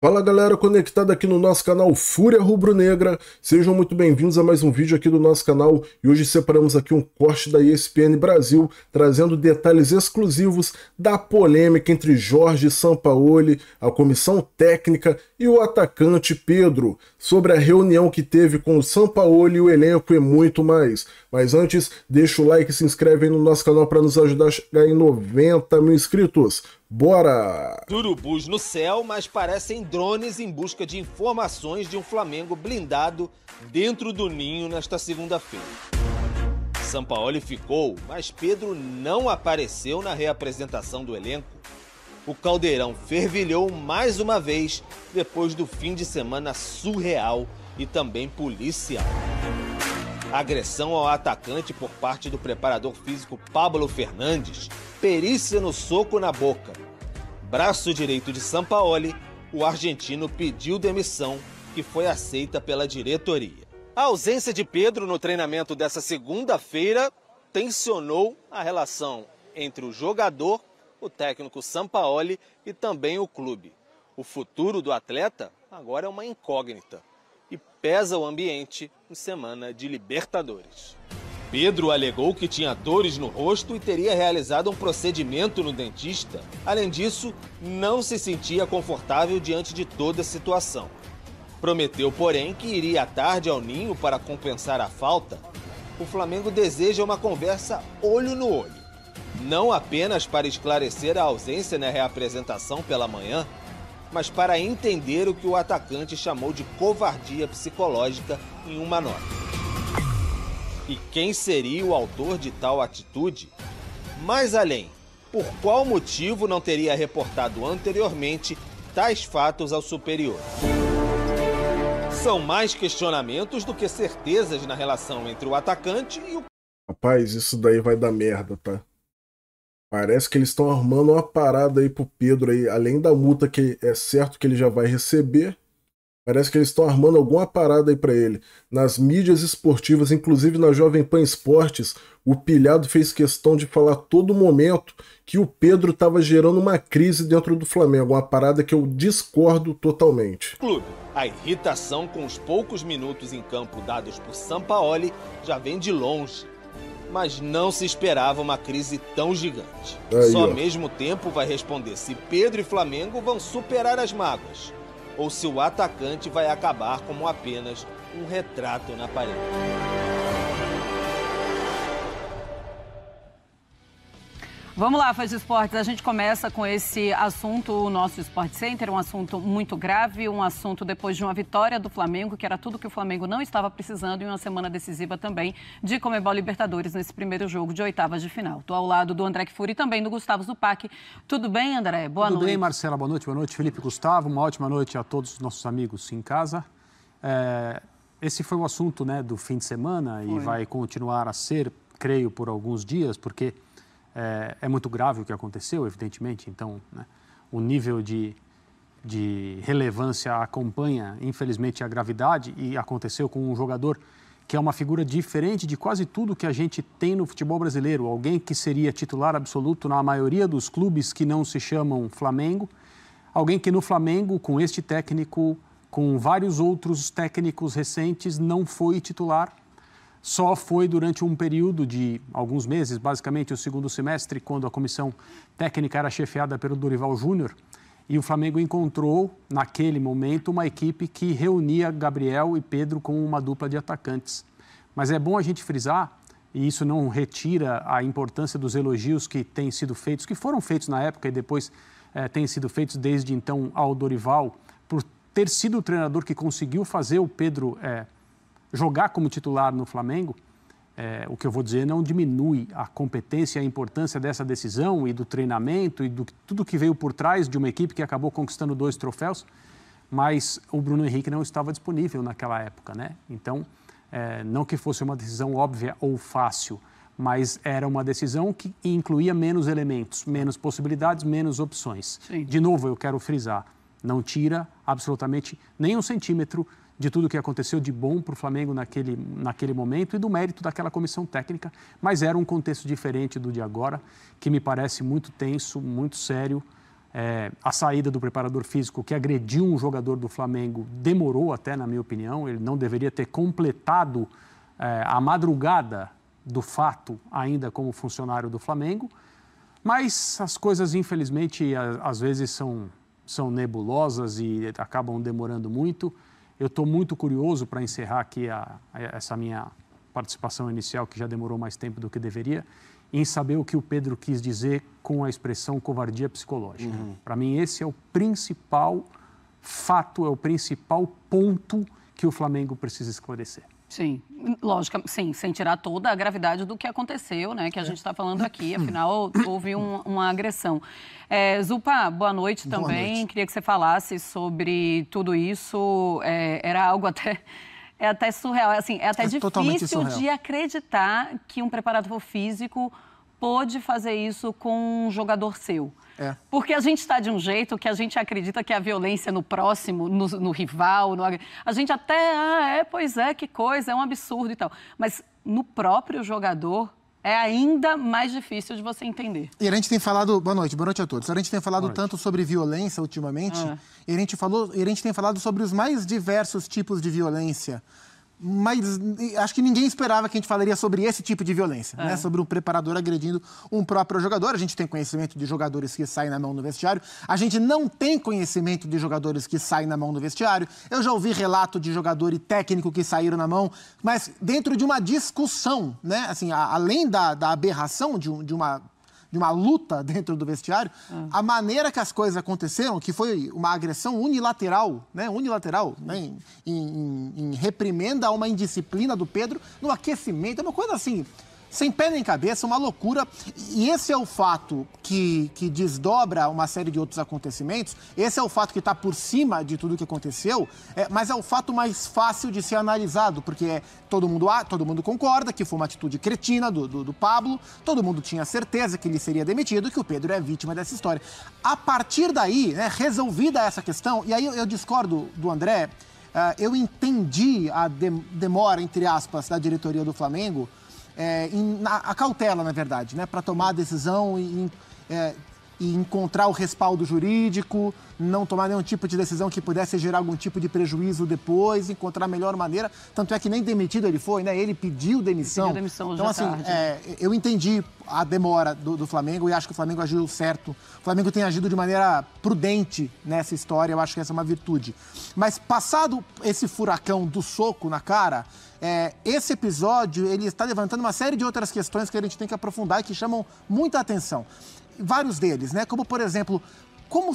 Fala galera conectada aqui no nosso canal Fúria Rubro-Negra, sejam muito bem-vindos a mais um vídeo aqui do nosso canal e hoje separamos aqui um corte da ESPN Brasil, trazendo detalhes exclusivos da polêmica entre Jorge Sampaoli, a comissão técnica e o atacante Pedro, sobre a reunião que teve com o Sampaoli e o elenco e muito mais. Mas antes, deixa o like e se inscreve aí no nosso canal para nos ajudar a chegar em 90 mil inscritos. Bora! Urubus no céu, mas parecem drones em busca de informações de um Flamengo blindado dentro do ninho nesta segunda-feira. Sampaoli ficou, mas Pedro não apareceu na reapresentação do elenco. O caldeirão fervilhou mais uma vez depois do fim de semana surreal e também policial. Agressão ao atacante por parte do preparador físico Pablo Fernandes, perícia no soco na boca. Braço direito de Sampaoli, o argentino pediu demissão, que foi aceita pela diretoria. A ausência de Pedro no treinamento dessa segunda-feira tensionou a relação entre o jogador, o técnico Sampaoli e também o clube. O futuro do atleta agora é uma incógnita e pesa o ambiente em semana de Libertadores. Pedro alegou que tinha dores no rosto e teria realizado um procedimento no dentista. Além disso, não se sentia confortável diante de toda a situação. Prometeu, porém, que iria à tarde ao Ninho para compensar a falta. O Flamengo deseja uma conversa olho no olho. Não apenas para esclarecer a ausência na reapresentação pela manhã, mas para entender o que o atacante chamou de covardia psicológica em uma nota. E quem seria o autor de tal atitude? Mais além, por qual motivo não teria reportado anteriormente tais fatos ao superior? São mais questionamentos do que certezas na relação entre o atacante e o... Rapaz, isso daí vai dar merda, tá? Parece que eles estão armando uma parada aí pro Pedro aí, além da multa que é certo que ele já vai receber. Parece que eles estão armando alguma parada aí pra ele. Nas mídias esportivas, inclusive na Jovem Pan Esportes, o Pilhado fez questão de falar a todo momento que o Pedro estava gerando uma crise dentro do Flamengo, uma parada que eu discordo totalmente. Clube. A irritação com os poucos minutos em campo dados por Sampaoli já vem de longe. Mas não se esperava uma crise tão gigante. Aí, Só ó. mesmo tempo vai responder se Pedro e Flamengo vão superar as mágoas ou se o atacante vai acabar como apenas um retrato na parede. Vamos lá, Fãs de Esportes, a gente começa com esse assunto, o nosso Sport Center, um assunto muito grave, um assunto depois de uma vitória do Flamengo, que era tudo que o Flamengo não estava precisando, e uma semana decisiva também de Conmebol Libertadores nesse primeiro jogo de oitavas de final. Estou ao lado do André Kfouri e também do Gustavo Zupac. Tudo bem, André? Boa noite. Tudo bem, Marcela, boa noite, Felipe, Gustavo, uma ótima noite a todos os nossos amigos em casa. Esse foi o assunto, né, do fim de semana e vai continuar a ser, creio, por alguns dias, porque... É muito grave o que aconteceu, evidentemente, então, né, o nível de relevância acompanha, infelizmente, a gravidade, e aconteceu com um jogador que é uma figura diferente de quase tudo que a gente tem no futebol brasileiro, alguém que seria titular absoluto na maioria dos clubes que não se chamam Flamengo, alguém que no Flamengo, com este técnico, com vários outros técnicos recentes, não foi titular. Só foi durante um período de alguns meses, basicamente o segundo semestre, quando a comissão técnica era chefiada pelo Dorival Júnior, e o Flamengo encontrou, naquele momento, uma equipe que reunia Gabriel e Pedro com uma dupla de atacantes. Mas é bom a gente frisar, e isso não retira a importância dos elogios que têm sido feitos, que foram feitos na época e depois têm sido feitos desde então ao Dorival, por ter sido o treinador que conseguiu fazer o Pedro... jogar como titular no Flamengo, o que eu vou dizer não diminui a competência e a importância dessa decisão e do treinamento e tudo que veio por trás de uma equipe que acabou conquistando 2 troféus, mas o Bruno Henrique não estava disponível naquela época, né? Então, não que fosse uma decisão óbvia ou fácil, mas era uma decisão que incluía menos elementos, menos possibilidades, menos opções. Sim. De novo, eu quero frisar, não tira absolutamente nem um centímetro de tudo o que aconteceu de bom para o Flamengo naquele momento e do mérito daquela comissão técnica, mas era um contexto diferente do de agora, que me parece muito tenso, muito sério, A saída do preparador físico que agrediu um jogador do Flamengo demorou até, na minha opinião. Ele não deveria ter completado a madrugada do fato ainda como funcionário do Flamengo. Mas as coisas, infelizmente, às vezes são nebulosas e acabam demorando muito. Eu estou muito curioso para encerrar aqui essa minha participação inicial, que já demorou mais tempo do que deveria, em saber o que o Pedro quis dizer com a expressão covardia psicológica. Para mim, esse é o principal fato, é o principal ponto que o Flamengo precisa esclarecer. Sim, lógico, sim, sem tirar toda a gravidade do que aconteceu, né, que a gente está falando aqui, afinal, houve uma agressão. Zupa, boa noite também, boa noite. Queria que você falasse sobre tudo isso, era algo até... É até surreal, assim, é até difícil de acreditar que um preparador físico pôde fazer isso com um jogador seu. Porque a gente está de um jeito que a gente acredita que a violência no próximo, no rival, a gente até, pois é, que coisa, é um absurdo e tal. Mas no próprio jogador é ainda mais difícil de você entender. E a gente tem falado... Boa noite a todos. A gente tem falado tanto sobre violência ultimamente, e a gente tem falado sobre os mais diversos tipos de violência. Mas acho que ninguém esperava que a gente falaria sobre esse tipo de violência, né? Sobre um preparador agredindo um próprio jogador. A gente tem conhecimento de jogadores que saem na mão no vestiário. A gente não tem conhecimento de jogadores que saem na mão no vestiário. Eu já ouvi relato de jogador e técnico que saíram na mão, mas dentro de uma discussão, né? Assim, além da aberração de uma luta dentro do vestiário, a maneira que as coisas aconteceram, que foi uma agressão unilateral, né, em reprimenda a uma indisciplina do Pedro, no aquecimento, é uma coisa assim, sem pé nem cabeça, uma loucura. E esse é o fato que desdobra uma série de outros acontecimentos, esse é o fato que está por cima de tudo que aconteceu, mas é o fato mais fácil de ser analisado, porque todo mundo concorda que foi uma atitude cretina do Pablo, todo mundo tinha certeza que ele seria demitido, que o Pedro é vítima dessa história. A partir daí, né, resolvida essa questão, e aí eu discordo do André, eu entendi a demora, entre aspas, da diretoria do Flamengo, a cautela, na verdade, né, para tomar a decisão e encontrar o respaldo jurídico, não tomar nenhum tipo de decisão que pudesse gerar algum tipo de prejuízo depois, encontrar a melhor maneira. Tanto é que nem demitido ele foi, né? Ele pediu demissão. Então, assim, eu entendi a demora do Flamengo e acho que o Flamengo agiu certo. O Flamengo tem agido de maneira prudente nessa história, eu acho que essa é uma virtude. Mas passado esse furacão do soco na cara, esse episódio ele está levantando uma série de outras questões que a gente tem que aprofundar e que chamam muita atenção. Vários deles, né? Como, por exemplo, como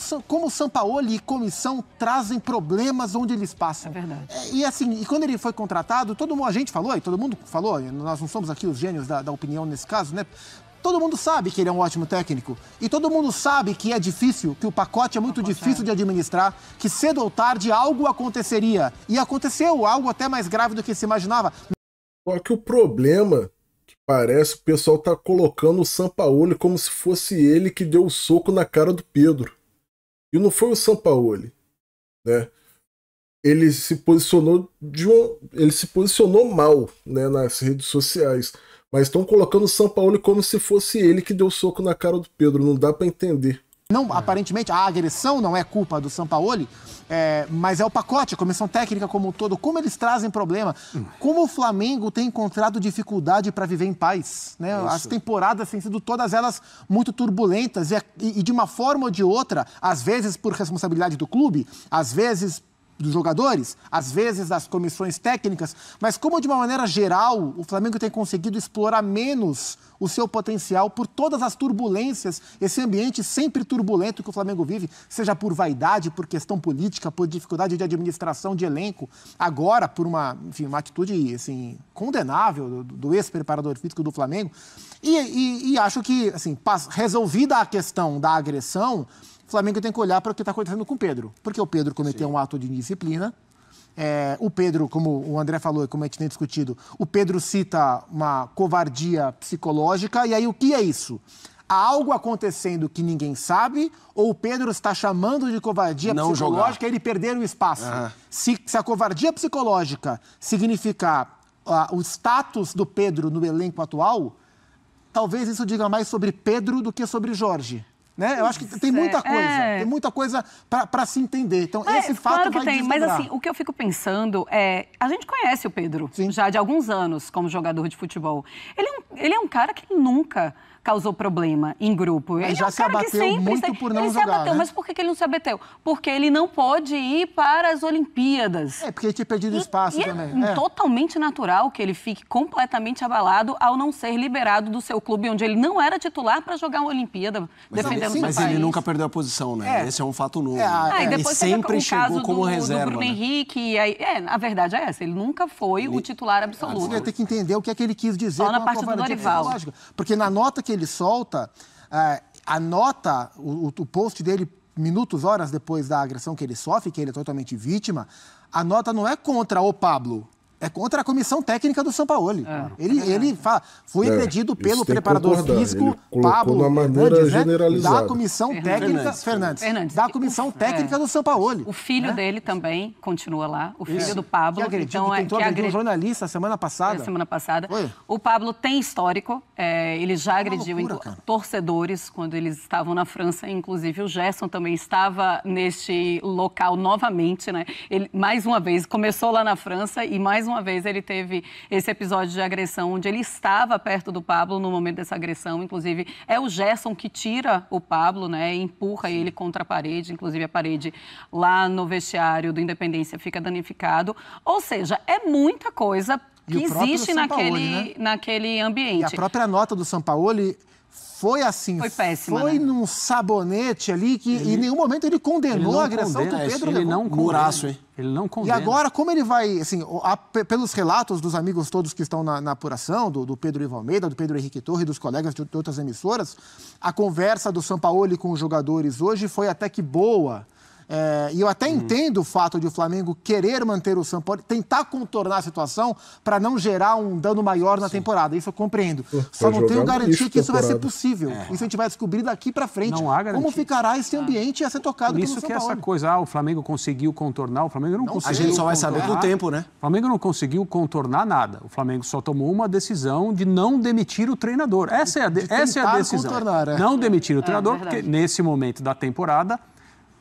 o Sampaoli e comissão trazem problemas onde eles passam. É verdade. E quando ele foi contratado, a gente falou, e todo mundo falou, nós não somos aqui os gênios da opinião nesse caso, né? Todo mundo sabe que ele é um ótimo técnico. E todo mundo sabe que é difícil, que o pacote é muito difícil de administrar, que cedo ou tarde algo aconteceria. E aconteceu algo até mais grave do que se imaginava. Só que o problema... Parece que o pessoal tá colocando o Sampaoli como se fosse ele que deu o soco na cara do Pedro. E não foi o Sampaoli, né? Ele se posicionou mal, né, nas redes sociais. Mas estão colocando o Sampaoli como se fosse ele que deu o soco na cara do Pedro. Não dá para entender. Não, aparentemente, a agressão não é culpa do Sampaoli, mas é o pacote, a comissão técnica como um todo. Como eles trazem problema, como o Flamengo tem encontrado dificuldade para viver em paz, né? As temporadas têm sido todas elas muito turbulentas e de uma forma ou de outra, às vezes por responsabilidade do clube, às vezes dos jogadores, às vezes das comissões técnicas, mas como de uma maneira geral o Flamengo tem conseguido explorar menos o seu potencial por todas as turbulências, esse ambiente sempre turbulento que o Flamengo vive, seja por vaidade, por questão política, por dificuldade de administração de elenco, agora por uma atitude assim, condenável do ex-preparador físico do Flamengo, e acho que, assim, resolvida a questão da agressão, o Flamengo tem que olhar para o que está acontecendo com o Pedro. Porque o Pedro cometeu um ato de indisciplina. O Pedro, como o André falou e como a gente tem discutido, o Pedro cita uma covardia psicológica. E aí, o que é isso? Há algo acontecendo que ninguém sabe ou o Pedro está chamando de covardia psicológica e ele perder o espaço? Se a covardia psicológica significar o status do Pedro no elenco atual, talvez isso diga mais sobre Pedro do que sobre Jorge. Né? Eu acho que tem muita coisa para se entender. Então, esse fato claro que vai tem, mas desdobrar. assim, o que eu fico pensando é... A gente conhece o Pedro já de alguns anos como jogador de futebol. Ele é um cara que nunca causou problema em grupo. Ele ele já é um se cara abateu que sempre muito por não ele jogar, se abateu, né? mas por que ele não se abateu? Porque ele não pôde ir para as Olimpíadas. Porque ele tinha perdido espaço também. É totalmente natural que ele fique completamente abalado ao não ser liberado do seu clube, onde ele não era titular para jogar uma Olimpíada, defendendo seu país. Mas ele nunca perdeu a posição, né? Esse é um fato novo. E depois ele sempre chegou caso como reserva. Do Bruno Henrique, e aí, a verdade é essa, ele nunca foi o titular absoluto. Você vai ter que entender o que é que ele quis dizer Só na com a parte do covardia Dorival. psicológica. Porque na nota que ele solta, a nota, o post dele, minutos, horas depois da agressão que ele sofre, que ele é totalmente vítima, a nota não é contra o Pablo. É contra a comissão técnica do Sampaoli. Ele fala, foi agredido pelo preparador físico Pablo Fernandes, da comissão técnica Fernandes, da comissão técnica do Sampaoli. O filho dele também continua lá, o filho do Pablo. Que agrediu, que tentou agredir um jornalista semana passada. O Pablo tem histórico, ele já agrediu torcedores quando eles estavam na França, inclusive o Gerson também estava neste local novamente, né? Ele, mais uma vez, começou lá na França e mais uma vez ele teve esse episódio de agressão onde ele estava perto do Pablo no momento dessa agressão. Inclusive, é o Gerson que tira o Pablo, né, e empurra ele contra a parede. Inclusive, a parede lá no vestiário do Independência fica danificado. Ou seja, é muita coisa que existe naquele ambiente. E a própria nota do Sampaoli foi assim, foi péssima, foi num sabonete ali que em nenhum momento ele condenou a agressão que o Pedro levou. Ele não condena. Ele não condena. E agora, como ele vai, assim, pelos relatos dos amigos todos que estão na apuração, do Pedro Ivo Almeida, do Pedro Henrique Torre, dos colegas de outras emissoras, a conversa do Sampaoli com os jogadores hoje foi até que boa. E eu até entendo o fato de o Flamengo querer manter o Sampaoli, tentar contornar a situação para não gerar um dano maior na temporada. Isso eu compreendo. Só não tenho garantia que isso vai ser possível. Isso a gente vai descobrir daqui para frente. Não há garantia. Como ficará esse ambiente a ser tocado pelo Sampaoli. Isso que é essa coisa, o Flamengo conseguiu contornar, o Flamengo não conseguiu. A gente só vai saber com o tempo, né? O Flamengo não conseguiu contornar nada. O Flamengo só tomou uma decisão de não demitir o treinador. Essa é a decisão. Não demitir o treinador, porque nesse momento da temporada,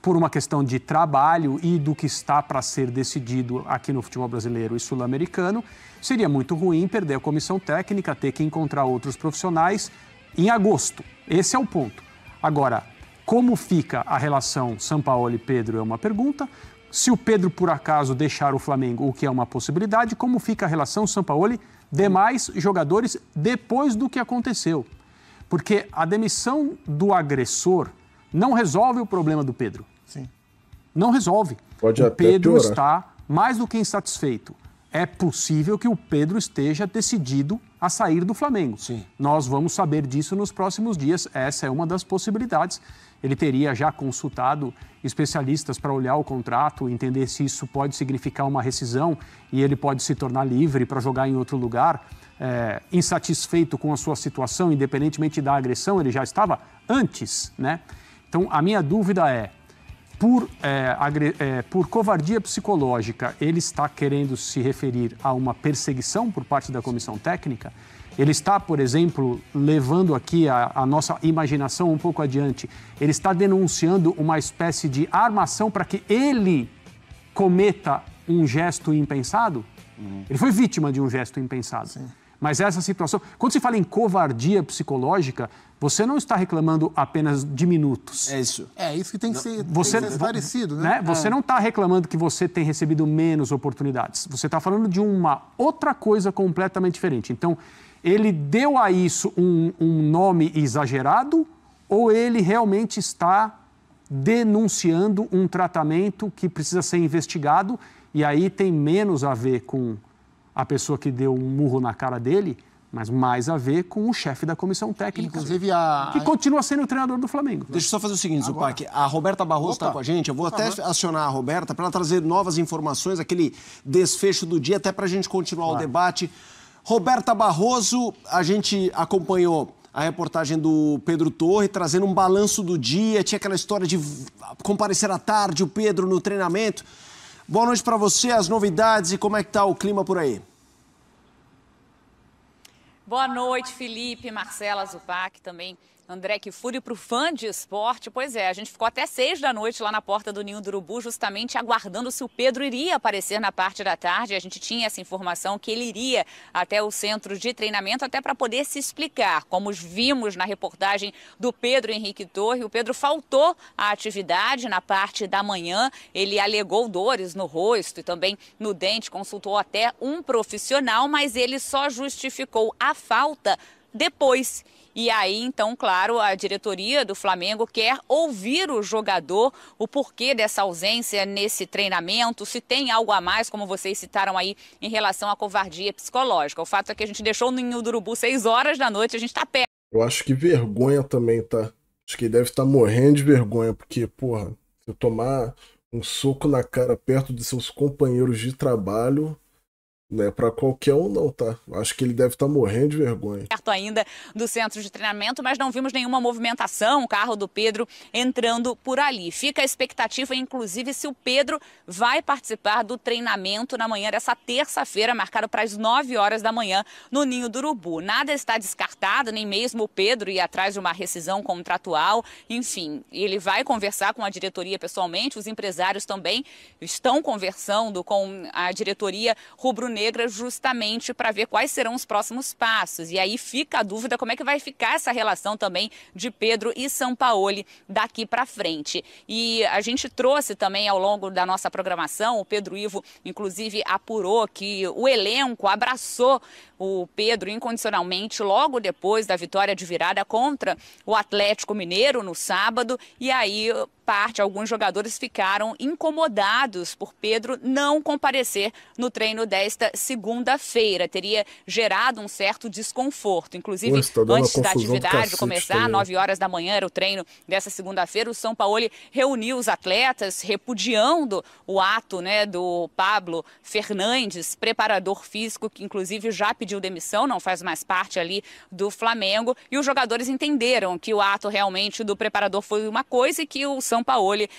por uma questão de trabalho e do que está para ser decidido aqui no futebol brasileiro e sul-americano, seria muito ruim perder a comissão técnica, ter que encontrar outros profissionais em agosto. Esse é o ponto. Agora, como fica a relação Sampaoli e Pedro é uma pergunta. Se o Pedro, por acaso, deixar o Flamengo, o que é uma possibilidade, como fica a relação Sampaoli demais jogadores depois do que aconteceu? Porque a demissão do agressor não resolve o problema do Pedro. Sim. Não resolve. Pode o até Pedro piorar. está mais do que insatisfeito. É possível que o Pedro esteja decidido a sair do Flamengo. Sim. Nós vamos saber disso nos próximos dias. Essa é uma das possibilidades. Ele teria já consultado especialistas para olhar o contrato, entender se isso pode significar uma rescisão e ele pode se tornar livre para jogar em outro lugar. Insatisfeito com a sua situação, independentemente da agressão, ele já estava antes, né? Então, a minha dúvida é, por covardia psicológica, ele está querendo se referir a uma perseguição por parte da comissão técnica? Ele está, por exemplo, levando aqui a nossa imaginação um pouco adiante, ele está denunciando uma espécie de armação para que ele cometa um gesto impensado? Ele foi vítima de um gesto impensado. Sim. Mas essa situação... Quando se fala em covardia psicológica, você não está reclamando apenas de minutos. É isso. É isso que tem que ser esclarecido, né? Você não está reclamando que você tem recebido menos oportunidades. Você está falando de uma outra coisa completamente diferente. Então, ele deu a isso um nome exagerado ou ele realmente está denunciando um tratamento que precisa ser investigado e aí tem menos a ver com a pessoa que deu um murro na cara dele, mas mais a ver com o chefe da comissão técnica, inclusive que continua sendo o treinador do Flamengo. Deixa eu só fazer o seguinte, Zupac, a Roberta Barroso está com a gente, eu vou até acionar a Roberta para ela trazer novas informações, aquele desfecho do dia, até para a gente continuar o debate. Roberta Barroso, a gente acompanhou a reportagem do Pedro Torre, trazendo um balanço do dia, tinha aquela história de comparecer à tarde, o Pedro no treinamento. Boa noite para você, as novidades e como é que está o clima por aí? Boa noite, Felipe, Marcela, Zupac, também André, que fúria para o fã de esporte. Pois é, a gente ficou até 6 da noite lá na porta do Ninho do Urubu, justamente aguardando se o Pedro iria aparecer na parte da tarde. A gente tinha essa informação que ele iria até o centro de treinamento, até para poder se explicar. Como vimos na reportagem do Pedro Henrique Torre, o Pedro faltou à atividade na parte da manhã. Ele alegou dores no rosto e também no dente, consultou até um profissional, mas ele só justificou a falta depois. E aí, então, claro, a diretoria do Flamengo quer ouvir o jogador, o porquê dessa ausência nesse treinamento, se tem algo a mais, como vocês citaram aí, em relação à covardia psicológica. O fato é que a gente deixou no Ninho do Urubu 6 horas da noite, a gente tá perto. Eu acho que vergonha também, tá? Acho que ele deve estar morrendo de vergonha, porque, porra, se eu tomar um soco na cara perto de seus companheiros de trabalho... Não é pra qualquer um não, tá? Acho que ele deve estar morrendo de vergonha. Perto ainda do centro de treinamento, mas não vimos nenhuma movimentação, o carro do Pedro entrando por ali. Fica a expectativa, inclusive, se o Pedro vai participar do treinamento na manhã dessa terça-feira, marcado para as 9 horas da manhã, no Ninho do Urubu. Nada está descartado, nem mesmo o Pedro ir atrás de uma rescisão contratual. Enfim, ele vai conversar com a diretoria pessoalmente, os empresários também estão conversando com a diretoria rubro-negra, justamente para ver quais serão os próximos passos. E aí fica a dúvida como é que vai ficar essa relação também de Pedro e Sampaoli daqui para frente. E a gente trouxe também ao longo da nossa programação, o Pedro Ivo, inclusive, apurou que o elenco abraçou o Pedro incondicionalmente logo depois da vitória de virada contra o Atlético Mineiro no sábado. E aí alguns jogadores ficaram incomodados por Pedro não comparecer no treino desta segunda-feira. Teria gerado um certo desconforto. Inclusive, antes da atividade começar, 9 horas da manhã era o treino dessa segunda-feira, o Sampaoli reuniu os atletas, repudiando o ato, né, do Pablo Fernandes, preparador físico, que inclusive já pediu demissão, não faz mais parte ali do Flamengo, e os jogadores entenderam que o ato realmente do preparador foi uma coisa e que o Sampaoli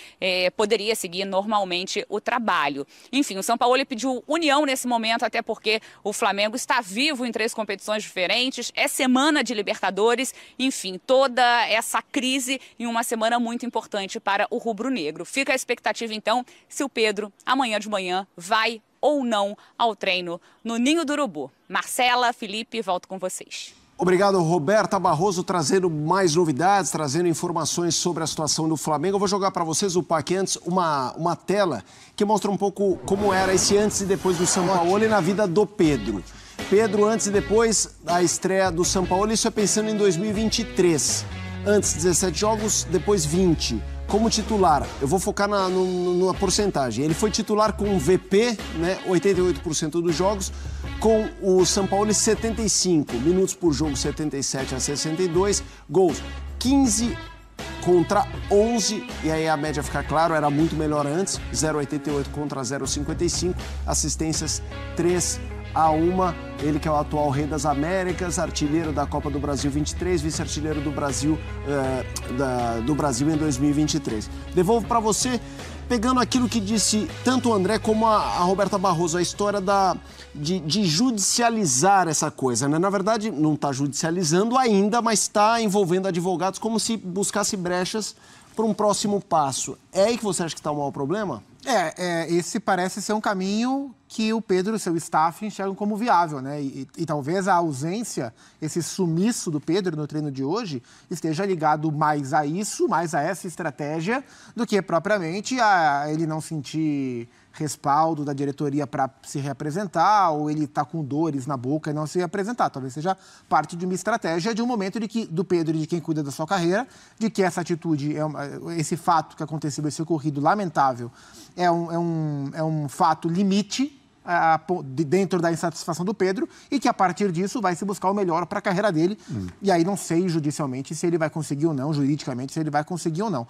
poderia seguir normalmente o trabalho. Enfim, o Sampaoli pediu união nesse momento, até porque o Flamengo está vivo em 3 competições diferentes, é semana de Libertadores, enfim, toda essa crise em uma semana muito importante para o rubro-negro. Fica a expectativa, então, se o Pedro, amanhã de manhã, vai ou não ao treino no Ninho do Urubu. Marcela, Felipe, volto com vocês. Obrigado, Roberta Barroso, trazendo mais novidades, trazendo informações sobre a situação do Flamengo. Eu vou jogar para vocês, o Pac, antes, uma tela que mostra um pouco como era esse antes e depois do Sampaoli na vida do Pedro. Pedro, antes e depois da estreia do Sampaoli, isso é pensando em 2023. Antes 17 jogos, depois 20. Como titular, eu vou focar na porcentagem. Ele foi titular com VP, né, 88% dos jogos, com o Sampaoli 75, minutos por jogo 77 a 62, gols 15 contra 11, e aí a média fica claro, era muito melhor antes, 0,88 contra 0,55, assistências 3-1, ele que é o atual rei das Américas, artilheiro da Copa do Brasil 23, vice-artilheiro do Brasil, em 2023. Devolvo para você, pegando aquilo que disse tanto o André como a Roberta Barroso, a história de judicializar essa coisa, né? Na verdade, não está judicializando ainda, mas está envolvendo advogados como se buscasse brechas para um próximo passo. É aí que você acha que está o maior problema? Esse parece ser um caminho que o Pedro e o seu staff enxergam como viável, né? E talvez a ausência, esse sumiço do Pedro no treino de hoje, esteja ligado mais a isso, mais a essa estratégia, do que propriamente a ele não sentir respaldo da diretoria para se reapresentar, ou ele está com dores na boca e não se reapresentar. Talvez seja parte de uma estratégia de um momento do Pedro e de quem cuida da sua carreira, de que essa atitude, esse fato que aconteceu, esse ocorrido lamentável, é um fato limite dentro da insatisfação do Pedro, e que a partir disso vai se buscar o melhor para a carreira dele. E aí não sei judicialmente se ele vai conseguir ou não, juridicamente se ele vai conseguir ou não.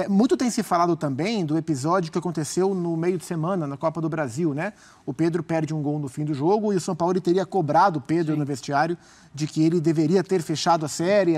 Muito tem se falado também do episódio que aconteceu no meio de semana na Copa do Brasil, né? O Pedro perde um gol no fim do jogo e o Sampaoli teria cobrado o Pedro no vestiário de que ele deveria ter fechado a série,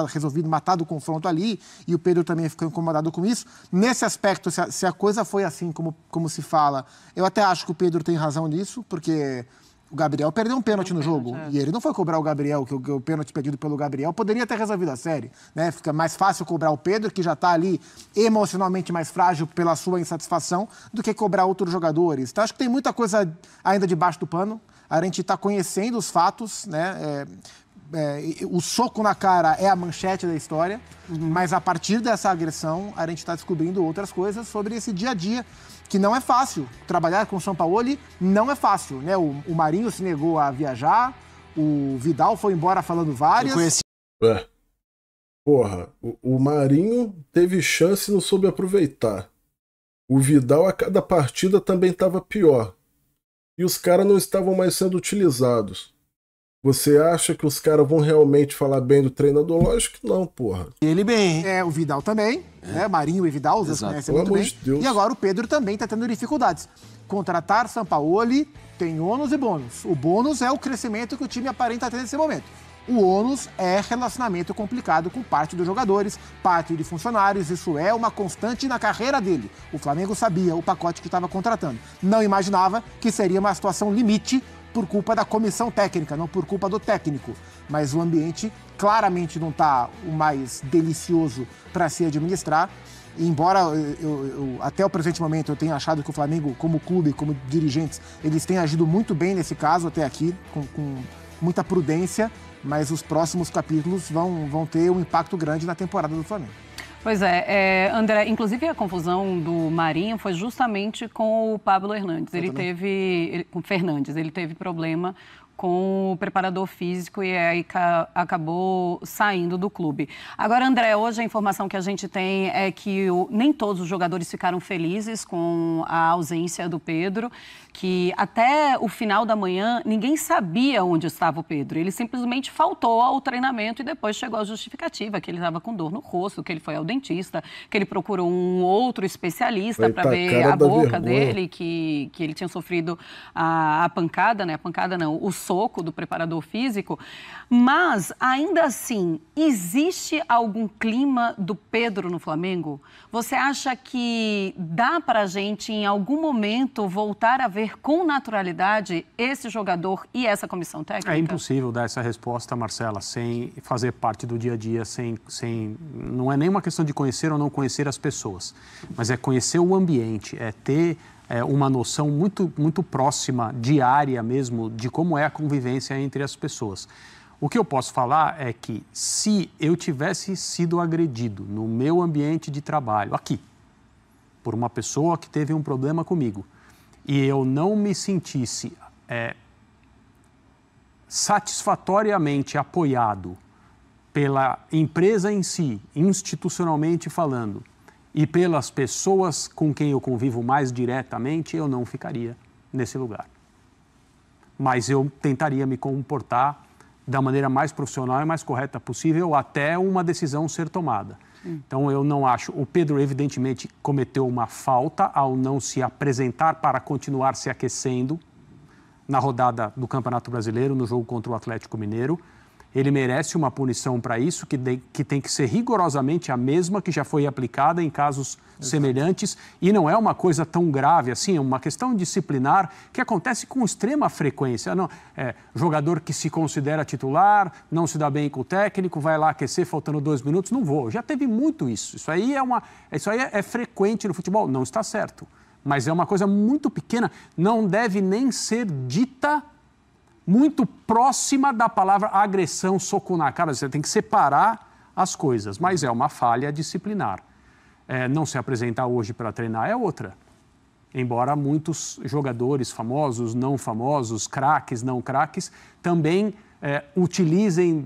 resolvido matar o confronto ali, e o Pedro também ficou incomodado com isso. Nesse aspecto, se a coisa foi assim como se fala, eu até acho que o Pedro tem razão nisso, porque O Gabriel perdeu um pênalti no jogo. E ele não foi cobrar o Gabriel, que o pênalti pedido pelo Gabriel poderia ter resolvido a série, né? Fica mais fácil cobrar o Pedro, que já está ali emocionalmente mais frágil pela sua insatisfação, do que cobrar outros jogadores. Então, acho que tem muita coisa ainda debaixo do pano. A gente está conhecendo os fatos, né? O soco na cara é a manchete da história, mas a partir dessa agressão, a gente está descobrindo outras coisas sobre esse dia a dia, que não é fácil. Trabalhar com o Sampaoli não é fácil, né? O Marinho se negou a viajar, o Vidal foi embora falando várias. Porra, o Marinho teve chance e não soube aproveitar. O Vidal a cada partida também estava pior. E os caras não estavam mais sendo utilizados. Você acha que os caras vão realmente falar bem do treinador? Lógico que não, porra. Ele bem. O Vidal também, né? Marinho e Vidal, os dois conhecem muito bem. E agora o Pedro também está tendo dificuldades. Contratar Sampaoli tem ônus e bônus. O bônus é o crescimento que o time aparenta ter nesse momento. O ônus é relacionamento complicado com parte dos jogadores, parte de funcionários. Isso é uma constante na carreira dele. O Flamengo sabia o pacote que estava contratando. Não imaginava que seria uma situação limite por culpa da comissão técnica, não por culpa do técnico. Mas o ambiente claramente não está o mais delicioso para se administrar. E embora eu até o presente momento eu tenha achado que o Flamengo, como clube, como dirigentes, eles têm agido muito bem nesse caso até aqui, com muita prudência, mas os próximos capítulos vão ter um impacto grande na temporada do Flamengo. Pois é, André, inclusive a confusão do Marinho foi justamente com o Pablo Hernandes. Com o Fernandes, ele teve problema com o preparador físico e aí acabou saindo do clube. Agora, André, hoje a informação que a gente tem é que nem todos os jogadores ficaram felizes com a ausência do Pedro, que até o final da manhã ninguém sabia onde estava o Pedro. Ele simplesmente faltou ao treinamento e depois chegou a justificativa que ele estava com dor no rosto, que ele foi ao dentista, que ele procurou um outro especialista para ver a boca dele, que ele tinha sofrido a pancada, né? A pancada não, o soco do preparador físico. Mas, ainda assim, existe algum clima do Pedro no Flamengo? Você acha que dá para a gente, em algum momento, voltar a ver com naturalidade esse jogador e essa comissão técnica? É impossível dar essa resposta, Marcela, sem fazer parte do dia a dia, não é nem uma questão de conhecer ou não conhecer as pessoas, mas é conhecer o ambiente, é ter uma noção muito, muito próxima, diária mesmo, de como é a convivência entre as pessoas. O que eu posso falar é que se eu tivesse sido agredido no meu ambiente de trabalho, aqui, por uma pessoa que teve um problema comigo, e eu não me sentisse satisfatoriamente apoiado pela empresa em si, institucionalmente falando, e pelas pessoas com quem eu convivo mais diretamente, eu não ficaria nesse lugar. Mas eu tentaria me comportar da maneira mais profissional e mais correta possível até uma decisão ser tomada. Então, eu não acho... O Pedro, evidentemente, cometeu uma falta ao não se apresentar para continuar se aquecendo na rodada do Campeonato Brasileiro, no jogo contra o Atlético Mineiro. Ele merece uma punição para isso, que tem que ser rigorosamente a mesma que já foi aplicada em casos semelhantes. E não é uma coisa tão grave assim, é uma questão disciplinar que acontece com extrema frequência. Jogador que se considera titular, não se dá bem com o técnico, vai lá aquecer faltando 2 minutos, não vou. Já teve muito isso. Isso aí é frequente no futebol, não está certo. Mas é uma coisa muito pequena, não deve nem ser dita muito próxima da palavra agressão, soco na cara. Você tem que separar as coisas, mas é uma falha disciplinar. Não se apresentar hoje para treinar é outra. Embora muitos jogadores famosos, não famosos, craques, não craques, também utilizem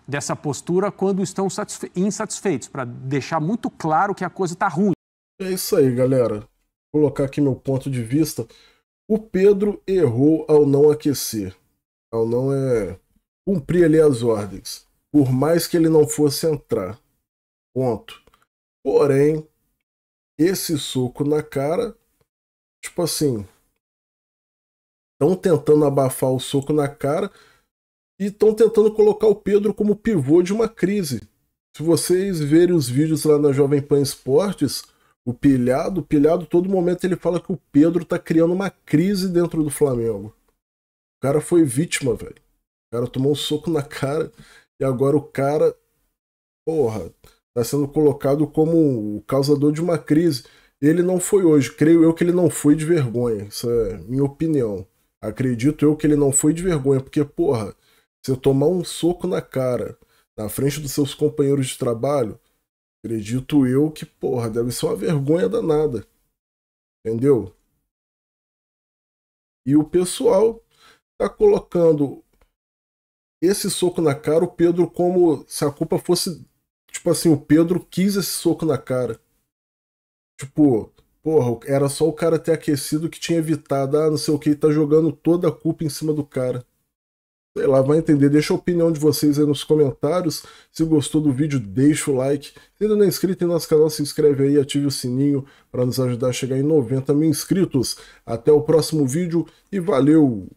dessa postura quando estão insatisfeitos, para deixar muito claro que a coisa está ruim. É isso aí, galera. Vou colocar aqui meu ponto de vista. O Pedro errou ao não aquecer, ao não cumprir ali as ordens, por mais que ele não fosse entrar. Ponto. Porém, esse soco na cara, tipo assim, estão tentando abafar o soco na cara e estão tentando colocar o Pedro como pivô de uma crise. Se vocês verem os vídeos lá na Jovem Pan Esportes, o Pilhado, todo momento ele fala que o Pedro está criando uma crise dentro do Flamengo. cara foi vítima, velho. O cara tomou um soco na cara e agora o cara, porra, tá sendo colocado como o causador de uma crise. Ele não foi hoje, creio eu que ele não foi de vergonha, isso é minha opinião. Acredito eu que ele não foi de vergonha, porque, porra, se eu tomar um soco na cara, na frente dos seus companheiros de trabalho, acredito eu que, porra, deve ser uma vergonha danada. Entendeu? E o pessoal tá colocando esse soco na cara, o Pedro, como se a culpa fosse, tipo assim, o Pedro quis esse soco na cara. Tipo, porra, era só o cara ter aquecido que tinha evitado, não sei o que, tá jogando toda a culpa em cima do cara. Sei lá, vai entender. Deixa a opinião de vocês aí nos comentários. Se gostou do vídeo, deixa o like. Se ainda não é inscrito em nosso canal, se inscreve aí, ative o sininho para nos ajudar a chegar em 90 mil inscritos. Até o próximo vídeo e valeu!